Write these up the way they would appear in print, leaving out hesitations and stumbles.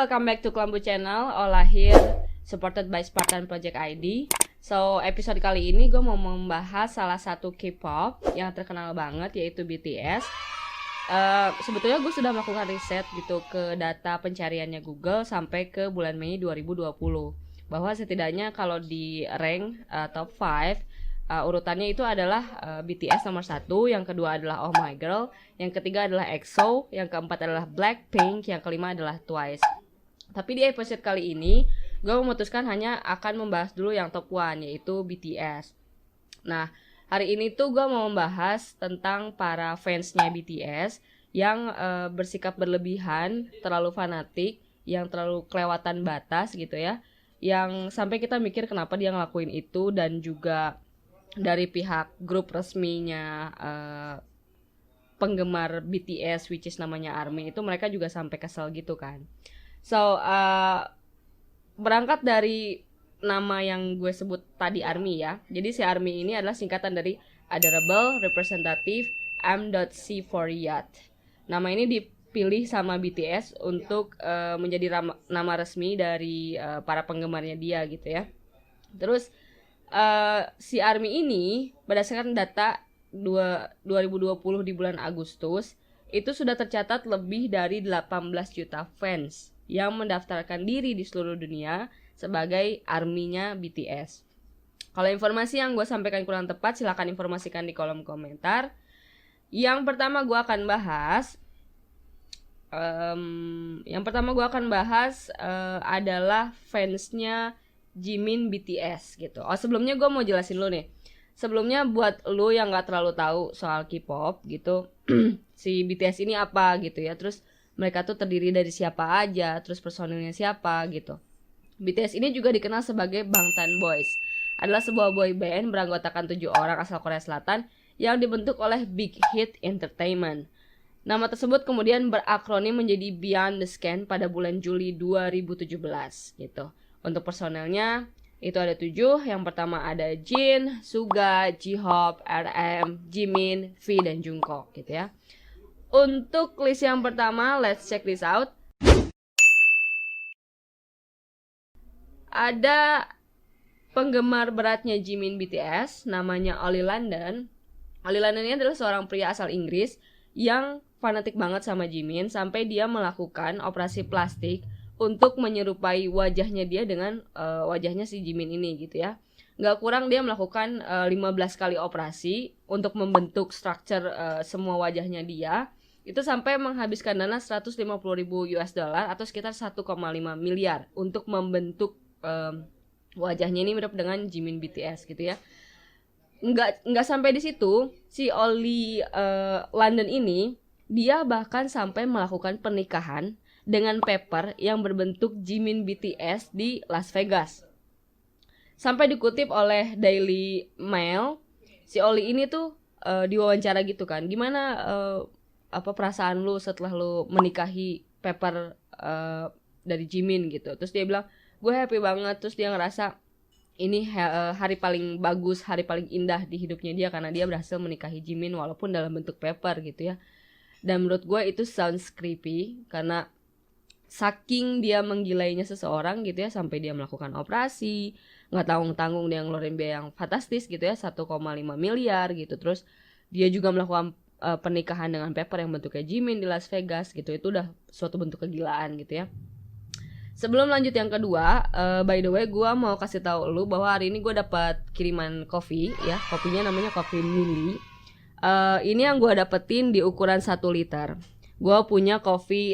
welcome back to Kelambu Channel. Ola here, supported by Spartan Project ID. So, episode kali ini gue mau membahas salah satu K-pop yang terkenal banget, yaitu BTS. Sebetulnya gue sudah melakukan riset gitu ke data pencariannya Google sampai ke bulan Mei 2020, bahwa setidaknya kalau di rank top 5, urutannya itu adalah BTS nomor 1, yang kedua adalah Oh My Girl, yang ketiga adalah EXO, yang keempat adalah Blackpink, yang kelima adalah Twice. Tapi di episode kali ini gue memutuskan hanya akan membahas dulu yang top 1, yaitu BTS. Nah, hari ini tuh gue mau membahas tentang para fansnya BTS yang bersikap berlebihan, terlalu fanatik, yang terlalu kelewatan batas gitu ya, yang sampai kita mikir kenapa dia ngelakuin itu. Dan juga dari pihak grup resminya penggemar BTS, which is namanya ARMY, itu mereka juga sampai kesel gitu kan. So, berangkat dari nama yang gue sebut tadi, ARMY ya. Jadi si ARMY ini adalah singkatan dari Adorable Representative M.C. for Yacht. Nama ini dipilih sama BTS untuk menjadi nama resmi dari para penggemarnya dia gitu ya. Terus si ARMY ini berdasarkan data 2020 di bulan Agustus itu sudah tercatat lebih dari 18 juta fans yang mendaftarkan diri di seluruh dunia sebagai ARMY-nya BTS. Kalau informasi yang gue sampaikan kurang tepat, silakan informasikan di kolom komentar. Yang pertama gue akan bahas adalah fansnya Jimin BTS gitu. Sebelumnya gue mau jelasin lu nih. Sebelumnya buat lu yang gak terlalu tahu soal K-pop gitu, si BTS ini apa gitu ya. Terus mereka tuh terdiri dari siapa aja, terus personilnya siapa gitu. BTS ini juga dikenal sebagai Bangtan Boys. Adalah sebuah boy band beranggotakan 7 orang asal Korea Selatan yang dibentuk oleh Big Hit Entertainment. Nama tersebut kemudian berakronim menjadi Beyond the Scan pada bulan Juli 2017 gitu. Untuk personelnya itu ada 7. Yang pertama ada Jin, Suga, J-Hope, RM, Jimin, V, dan Jungkook gitu ya. Untuk list yang pertama, let's check this out. Ada penggemar beratnya Jimin BTS, namanya Oli London. Oli London ini adalah seorang pria asal Inggris yang fanatik banget sama Jimin sampai dia melakukan operasi plastik untuk menyerupai wajahnya dia dengan wajahnya si Jimin ini gitu ya. Gak kurang dia melakukan 15 kali operasi untuk membentuk structure semua wajahnya dia. Itu sampai menghabiskan dana 150.000 US dollar atau sekitar 1,5 miliar untuk membentuk wajahnya ini mirip dengan Jimin BTS gitu ya. Nggak sampai di situ, si Oli London ini dia bahkan sampai melakukan pernikahan dengan Pepper yang berbentuk Jimin BTS di Las Vegas. Sampai dikutip oleh Daily Mail, si Oli ini tuh diwawancara gitu kan, gimana perasaan lu setelah lu menikahi Pepper dari Jimin gitu. Terus dia bilang, gue happy banget. Terus dia ngerasa ini hari paling bagus, hari paling indah di hidupnya dia karena dia berhasil menikahi Jimin walaupun dalam bentuk Pepper gitu ya. Dan menurut gue itu sounds creepy karena saking dia menggilainya seseorang gitu ya, sampai dia melakukan operasi, nggak tanggung-tanggung dia ngeluarin biaya yang fantastis gitu ya, 1,5 miliar gitu. Terus dia juga melakukan pernikahan dengan Pepper yang bentuknya Jimin di Las Vegas gitu. Itu udah suatu bentuk kegilaan gitu ya. Sebelum lanjut yang kedua, by the way gue mau kasih tahu lu bahwa hari ini gue dapat kiriman kopi ya. Kopinya namanya kopi Lily. Ini yang gue dapetin di ukuran 1 liter. Gue punya kopi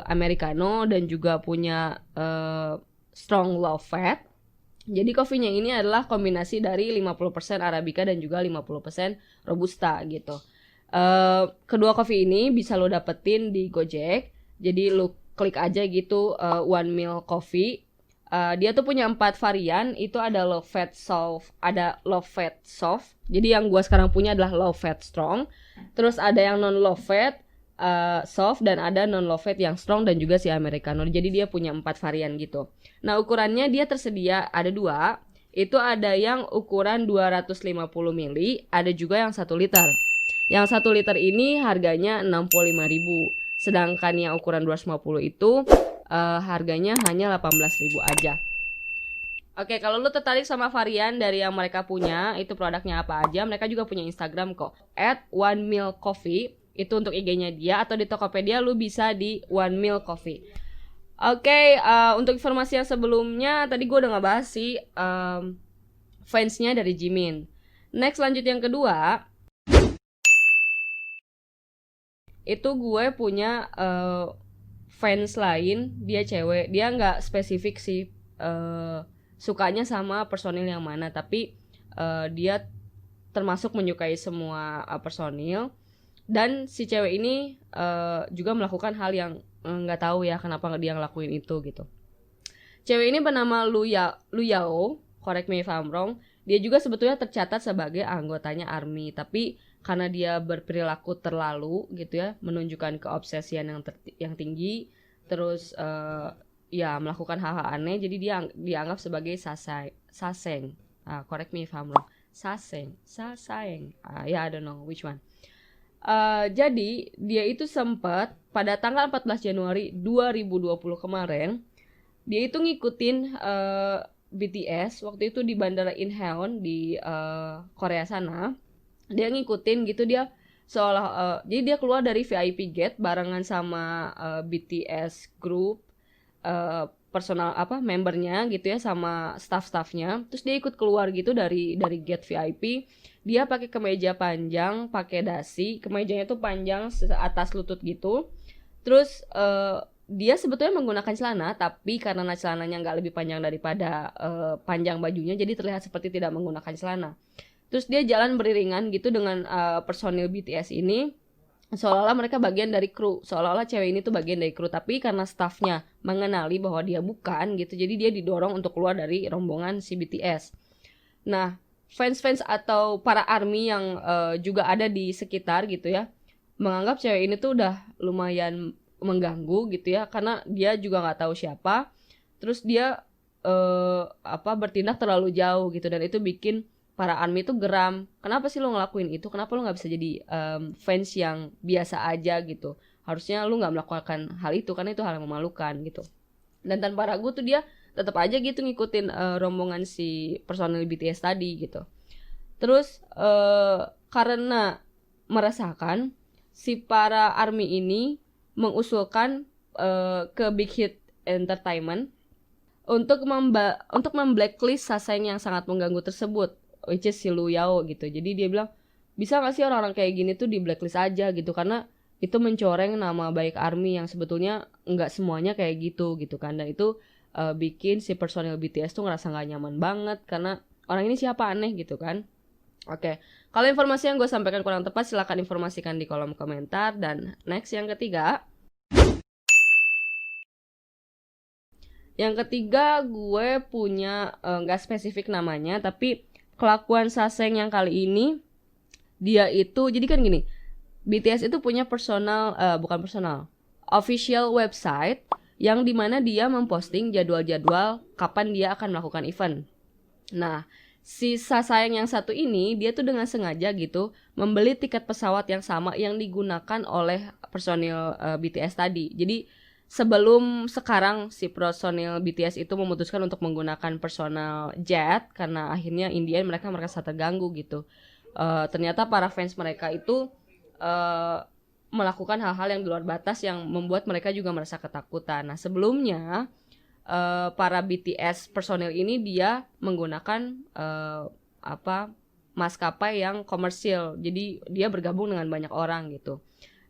Americano dan juga punya strong low fat. Jadi kopinya ini adalah kombinasi dari 50% Arabica dan juga 50% Robusta gitu. Kedua kopi ini bisa lo dapetin di Gojek. Jadi lo klik aja gitu One Meal Coffee. Dia tuh punya 4 varian. Itu ada low fat soft, ada low fat soft. Jadi yang gue sekarang punya adalah low fat strong. Terus ada yang non low fat soft, dan ada non low fat yang strong, dan juga si Americano. Jadi dia punya 4 varian gitu. Nah ukurannya dia tersedia ada 2. Itu ada yang ukuran 250 ml, ada juga yang 1 liter. Yang 1 liter ini harganya 65.000. Sedangkan yang ukuran 250 itu harganya hanya 18.000 aja. Oke, kalau lu tertarik sama varian dari yang mereka punya, itu produknya apa aja, mereka juga punya Instagram kok, @1milcoffee, itu untuk IG-nya dia, atau di Tokopedia lu bisa di 1milcoffee. Oke, untuk informasi yang sebelumnya, tadi gue udah ngebahas sih fansnya dari Jimin. Next, lanjut yang kedua, itu gue punya fans lain, dia cewek, dia nggak spesifik sih sukanya sama personil yang mana, tapi dia termasuk menyukai semua personil. Dan si cewek ini juga melakukan hal yang nggak tahu ya kenapa dia ngelakuin itu gitu. Cewek ini bernama Lu Yao, correct me if I'm wrong. Dia juga sebetulnya tercatat sebagai anggotanya ARMY, tapi karena dia berperilaku terlalu gitu ya, menunjukkan keobsesian yang tinggi, terus ya melakukan hal-hal aneh, jadi dia dianggap sebagai saseng. Correct me if I'm wrong. Saseng. I don't know which one. Jadi dia itu sempat pada tanggal 14 Januari 2020 kemarin, dia itu ngikutin BTS waktu itu di Bandara Incheon di Korea sana. Dia ngikutin gitu, dia seolah jadi dia keluar dari VIP gate barengan sama BTS group, personal membernya gitu ya, sama staff-staffnya. Terus dia ikut keluar gitu dari gate VIP. Dia pakai kemeja panjang, pakai dasi, kemejanya tuh panjang atas lutut gitu. Terus dia sebetulnya menggunakan celana, tapi karena celananya nggak lebih panjang daripada panjang bajunya, jadi terlihat seperti tidak menggunakan celana. Terus dia jalan beriringan gitu dengan personil BTS ini, seolah-olah mereka bagian dari kru, seolah-olah cewek ini tuh bagian dari kru, tapi karena staffnya mengenali bahwa dia bukan gitu, jadi dia didorong untuk keluar dari rombongan si BTS. Nah, fans-fans atau para ARMY yang juga ada di sekitar gitu ya, menganggap cewek ini tuh udah lumayan mengganggu gitu ya, karena dia juga nggak tahu siapa, terus dia bertindak terlalu jauh gitu, dan itu bikin para ARMY itu geram. Kenapa sih lo ngelakuin itu? Kenapa lo nggak bisa jadi fans yang biasa aja gitu? Harusnya lo nggak melakukan hal itu, karena itu hal yang memalukan gitu. Dan tanpa ragu tuh dia tetap aja gitu ngikutin rombongan si personil BTS tadi gitu. Terus karena merasakan si para ARMY ini mengusulkan ke Big Hit Entertainment untuk memblacklist Saseng yang sangat mengganggu tersebut, which is si Lu Yao gitu. Jadi dia bilang, bisa gak sih orang-orang kayak gini tuh di blacklist aja gitu, karena itu mencoreng nama baik ARMY yang sebetulnya nggak semuanya kayak gitu kan. Dan itu bikin si personil BTS tuh ngerasa gak nyaman banget, karena orang ini siapa, aneh gitu kan. Oke, kalau informasi yang gue sampaikan kurang tepat, silahkan informasikan di kolom komentar. Dan next, yang ketiga gue punya gak spesifik namanya, tapi kelakuan Saseng yang kali ini, dia itu, jadi kan gini, BTS itu punya official website yang dimana dia memposting jadwal-jadwal kapan dia akan melakukan event. Nah, si Saseng yang satu ini, dia tuh dengan sengaja gitu membeli tiket pesawat yang sama yang digunakan oleh personil BTS tadi. Jadi sebelum sekarang si personil BTS itu memutuskan untuk menggunakan personal jet, karena akhirnya Indian mereka merasa terganggu gitu. Ternyata para fans mereka itu melakukan hal-hal yang di luar batas yang membuat mereka juga merasa ketakutan. Nah, sebelumnya para BTS personil ini dia menggunakan maskapai yang komersil. Jadi dia bergabung dengan banyak orang gitu.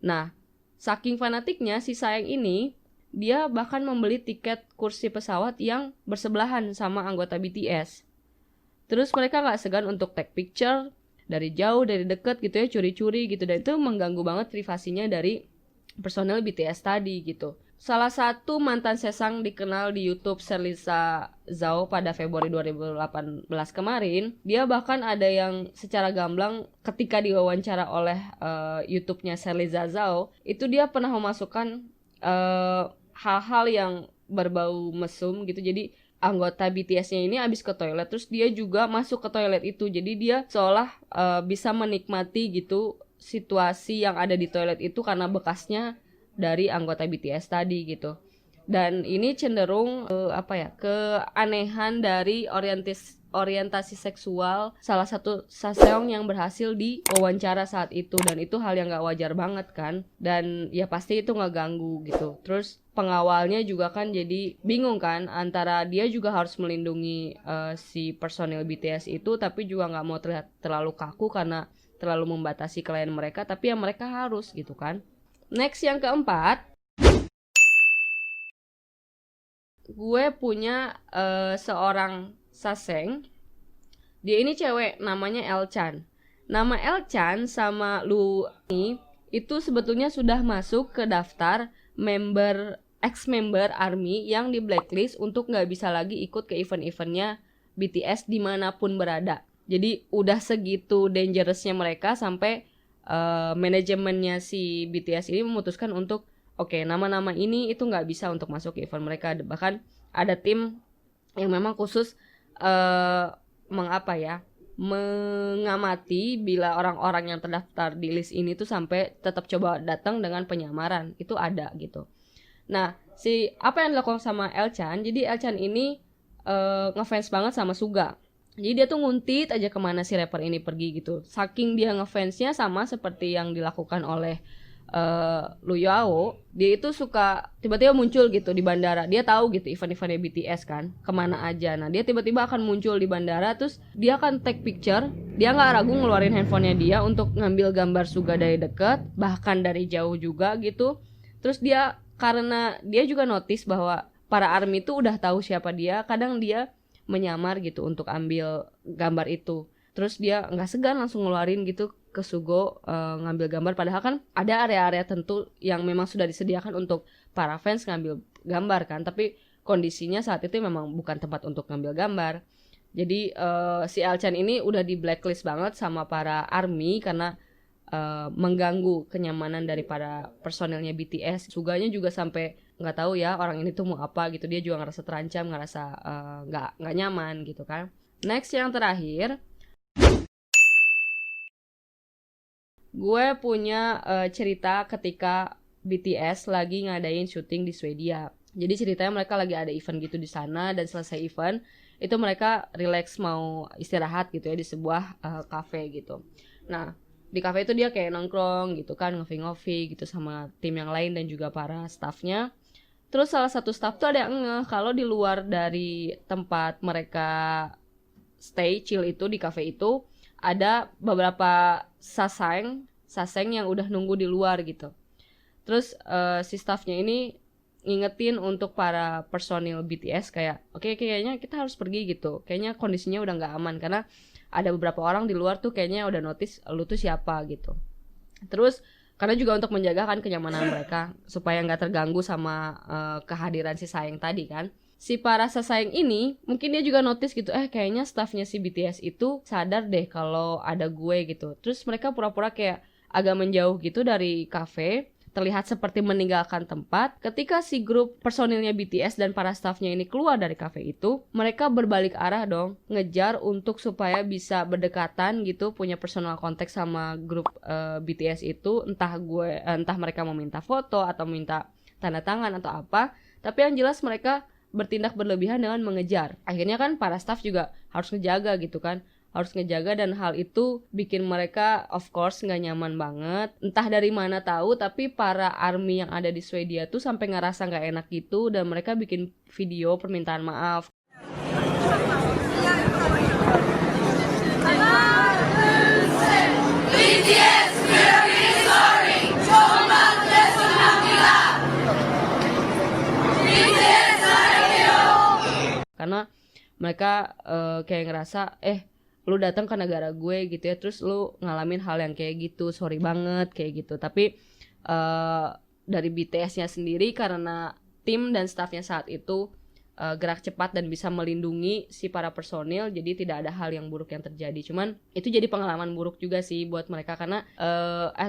Nah, saking fanatiknya si Saseng ini, dia bahkan membeli tiket kursi pesawat yang bersebelahan sama anggota BTS. Terus mereka gak segan untuk take picture dari jauh, dari dekat gitu ya, curi-curi gitu. Dan itu mengganggu banget privasinya dari personel BTS tadi gitu. Salah satu mantan sesang dikenal di YouTube, Sherlisa Zhao, pada Februari 2018 kemarin, dia bahkan ada yang secara gamblang ketika diwawancara oleh YouTube-nya Sherlisa Zhao, itu dia pernah memasukkan hal-hal yang berbau mesum gitu. Jadi anggota BTS-nya ini habis ke toilet, terus dia juga masuk ke toilet itu. Jadi dia seolah bisa menikmati gitu situasi yang ada di toilet itu karena bekasnya dari anggota BTS tadi gitu. Dan ini cenderung keanehan dari orientasi seksual salah satu Saseong yang berhasil diwawancara saat itu, dan itu hal yang gak wajar banget kan, dan ya pasti itu ngeganggu gitu. Terus pengawalnya juga kan jadi bingung kan, antara dia juga harus melindungi si personil BTS itu, tapi juga gak mau terlihat terlalu kaku karena terlalu membatasi klien mereka, tapi ya mereka harus gitu kan. Next, yang keempat, gue punya seorang Saseng. Dia ini cewek, namanya El-chan. Nama El-chan sama Lu ini itu sebetulnya sudah masuk ke daftar ex-member ARMY yang di blacklist untuk gak bisa lagi ikut ke event-eventnya BTS dimanapun berada. Jadi udah segitu dangerousnya mereka sampai manajemennya si BTS ini memutuskan untuk oke, nama-nama ini itu gak bisa untuk masuk ke event mereka. Bahkan ada tim yang memang khusus mengamati bila orang-orang yang terdaftar di list ini tuh sampai tetap coba datang dengan penyamaran. Itu ada gitu. Nah, apa yang dilakukan sama El-chan, jadi El-chan ini ngefans banget sama Suga. Jadi dia tuh nguntit aja kemana si rapper ini pergi gitu. Saking dia ngefansnya, sama seperti yang dilakukan oleh Lu Yao, dia itu suka tiba-tiba muncul gitu di bandara. Dia tahu gitu event-eventnya BTS kan kemana aja. Nah, dia tiba-tiba akan muncul di bandara, terus dia akan take picture. Dia nggak ragu ngeluarin handphonenya dia untuk ngambil gambar Suga dari dekat, bahkan dari jauh juga gitu. Terus dia, karena dia juga notice bahwa para ARMY itu udah tahu siapa dia, kadang dia menyamar gitu untuk ambil gambar itu. Terus dia nggak segan langsung ngeluarin gitu ke Sugo ngambil gambar, padahal kan ada area-area tentu yang memang sudah disediakan untuk para fans ngambil gambar kan, tapi kondisinya saat itu memang bukan tempat untuk ngambil gambar. Jadi si El-chan ini udah di blacklist banget sama para ARMY karena mengganggu kenyamanan daripada personilnya BTS. Suganya juga sampai nggak tahu ya orang ini tuh mau apa gitu, dia juga ngerasa terancam, ngerasa nggak nyaman gitu kan. Next, yang terakhir, gue punya cerita ketika BTS lagi ngadain syuting di Swedia. Jadi ceritanya mereka lagi ada event gitu di sana, dan selesai event itu mereka relax mau istirahat gitu ya di sebuah cafe gitu. Nah, di cafe itu dia kayak nongkrong gitu kan, ngopi-ngopi gitu sama tim yang lain dan juga para staffnya. Terus salah satu staff tuh ada yang ngeh kalau di luar dari tempat mereka stay chill itu di cafe itu ada beberapa saseng yang udah nunggu di luar gitu. Terus si staffnya ini ngingetin untuk para personil BTS kayak oke, kayaknya kita harus pergi gitu, kayaknya kondisinya udah nggak aman karena ada beberapa orang di luar tuh kayaknya udah notice lu tuh siapa gitu. Terus karena juga untuk menjaga kan kenyamanan mereka supaya nggak terganggu sama kehadiran si Sayang tadi kan. Si para Sasayang ini mungkin dia juga notice gitu, kayaknya staffnya si BTS itu sadar deh kalau ada gue gitu. Terus mereka pura-pura kayak agak menjauh gitu dari cafe, terlihat seperti meninggalkan tempat. Ketika si grup personilnya BTS dan para staffnya ini keluar dari cafe itu, mereka berbalik arah dong, ngejar untuk supaya bisa berdekatan gitu, punya personal contact sama grup BTS itu. Entah mereka mau minta foto atau minta tanda tangan atau apa, tapi yang jelas mereka bertindak berlebihan dengan mengejar. Akhirnya kan para staff juga harus ngejaga gitu kan, harus ngejaga, dan hal itu bikin mereka of course nggak nyaman banget. Entah dari mana tahu, tapi para ARMY yang ada di Swedia tuh sampai ngerasa nggak enak gitu, dan mereka bikin video permintaan maaf. Karena mereka kayak ngerasa lu datang ke negara gue gitu ya, terus lu ngalamin hal yang kayak gitu, sorry banget kayak gitu. Tapi dari BTS-nya sendiri, karena tim dan staffnya saat itu gerak cepat dan bisa melindungi si para personil, jadi tidak ada hal yang buruk yang terjadi. Cuman itu jadi pengalaman buruk juga sih buat mereka, karena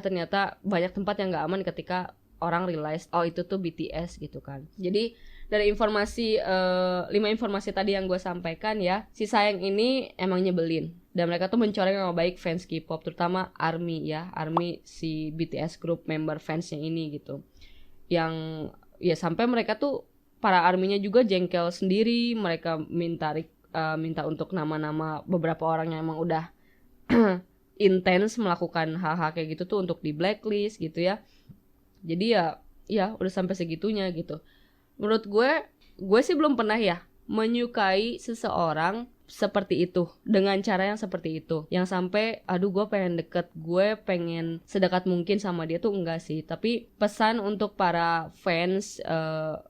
ternyata banyak tempat yang gak aman ketika orang realize itu tuh BTS gitu kan. Jadi dari 5 informasi tadi yang gue sampaikan ya, si Sayang ini emang nyebelin, dan mereka tuh mencoreng nama baik fans K-pop, terutama ARMY ya, ARMY si BTS group member fansnya ini gitu, yang ya sampai mereka tuh para arminya juga jengkel sendiri. Mereka minta untuk nama-nama beberapa orang yang emang udah intens melakukan hal-hal kayak gitu tuh untuk di blacklist gitu ya. Jadi ya udah sampai segitunya gitu. Menurut gue sih belum pernah ya menyukai seseorang seperti itu, dengan cara yang seperti itu, yang sampai aduh gue pengen deket, gue pengen sedekat mungkin sama dia tuh enggak sih. Tapi pesan untuk para fans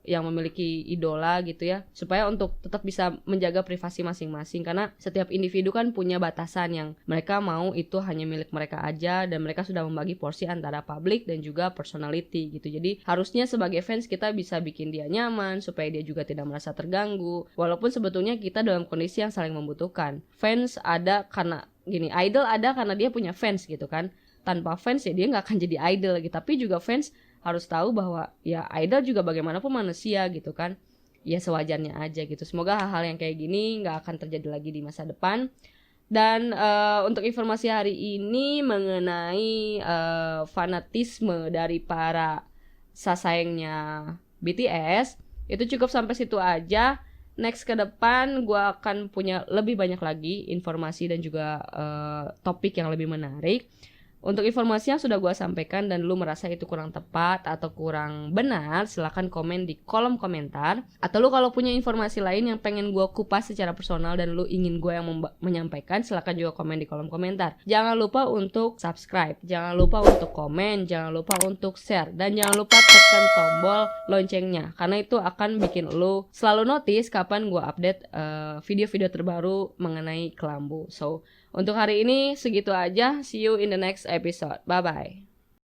yang memiliki idola gitu ya, supaya untuk tetap bisa menjaga privasi masing-masing, karena setiap individu kan punya batasan yang mereka mau itu hanya milik mereka aja, dan mereka sudah membagi porsi antara public dan juga personality gitu. Jadi harusnya sebagai fans kita bisa bikin dia nyaman supaya dia juga tidak merasa terganggu, walaupun sebetulnya kita dalam kondisi yang saling membutuhkan. Fans ada karena gini, idol ada karena dia punya fans gitu kan. Tanpa fans ya dia nggak akan jadi idol gitu. Tapi juga fans harus tahu bahwa ya idol juga bagaimanapun manusia gitu kan. Ya sewajarnya aja gitu. Semoga hal-hal yang kayak gini nggak akan terjadi lagi di masa depan. Dan untuk informasi hari ini mengenai fanatisme dari para sasayangnya BTS itu cukup sampai situ aja. Next ke depan gue akan punya lebih banyak lagi informasi dan juga topik yang lebih menarik. Untuk informasi yang sudah gue sampaikan dan lu merasa itu kurang tepat atau kurang benar, silahkan komen di kolom komentar. Atau lu kalau punya informasi lain yang pengen gue kupas secara personal dan lu ingin gue yang menyampaikan, silahkan juga komen di kolom komentar. Jangan lupa untuk subscribe, jangan lupa untuk komen, jangan lupa untuk share, dan jangan lupa tekan tombol loncengnya, karena itu akan bikin lu selalu notice kapan gue update video-video terbaru mengenai kelambu. So untuk hari ini segitu aja. See you in the next episode. Bye bye.